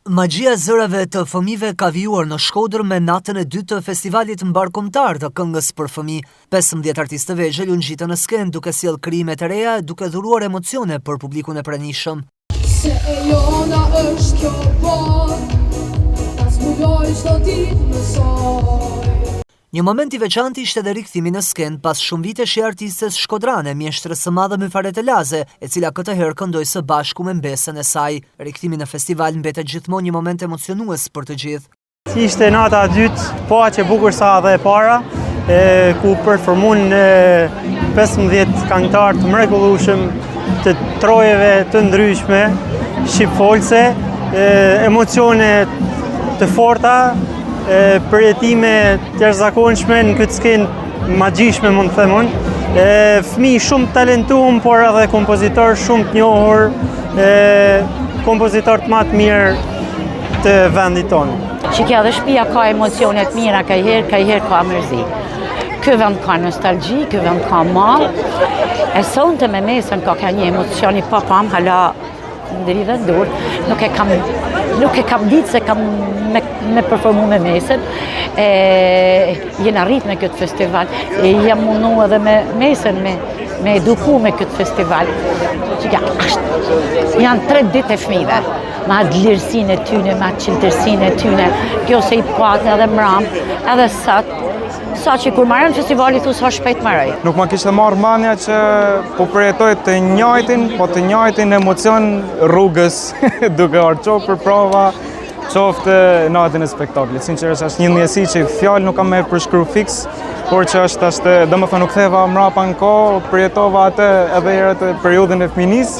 Magjia e zërave të fëmijëve ka vijuar në Shkodër me natën e dytë të festivalit mbarkombëtar të këngës për fëmijë. 15 artistë të vegjël u ngjitën në skenë duke sjellë krime të reja e duke dhuruar emocione për publikun e pranishëm. Se e jona është kjo botë, ta zbuloj çdo ditë më sot. Një moment I veçantë ishte edhe rikthimi në skenë pas shumë vitesh I artistes shkodrane, mjeshtrës së madhe me Faret Elaze, e cila këtë herë këndoi së bashku me mbesën e saj. Rikthimi në festival mbetet gjithmonë një moment emocionues për të gjithë. Ishte nata e dytë, po aq e bukur sa edhe e para, ku performuan 15 këngëtar të mrekullueshëm të trojeve të ndryshme, shqipfolse, emocione të forta, përjetime të jashtëzakonshme në këtë skenë magjishme, mund të them. Fëmijë shumë talentuar, por edhe kompozitor shumë të njohur, kompozitor të më të mirë të vendit tonë. Që kjo dhe shtëpia ka emocione të mira, kajherë ka mërzi. Ky vend ka nostalgji, ky vend ka mall. E sonte me mesën ka një emocion I papam, hala ndërhidhe dur, nuk e kam ditë se kam me performu me mesën. Jena rrit me këtë festival, jam mundu edhe me mesën me eduku me këtë festival. Janë 3 ditë e fëmijëve, me atë lirësinë e tyne, me atë qëndërsinë e tyne, kjo se I patë edhe mram, edhe sot, sa që kur marrën festivalit thu sa shpejt marrëj. Nuk ma kishte marrë mendja që po përjetoj të njëjtin emocion rrugës duke arqo për prova, qoftë natën e spektaklit. Sinqerisht është një ndjesi që fjalë nuk kam me përshkru fiks, por që është domethënë nuk ktheva mrapa në kohë, përjetova atë edhe herët periudhën e fëminisë.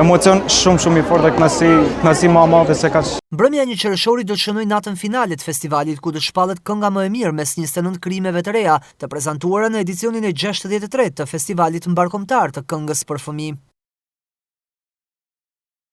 Emocion shumë I fortë dhe kënaqësi më e madhe se kaq. Mbrëmja 1 qershori do të shënojë natën finale të festivalit ku do shpallet kënga më e mirë mes 29 krimeve të reja të prezantuara në edicionin e 63 të festivalit mbarkombëtar të këngës për fëmijë.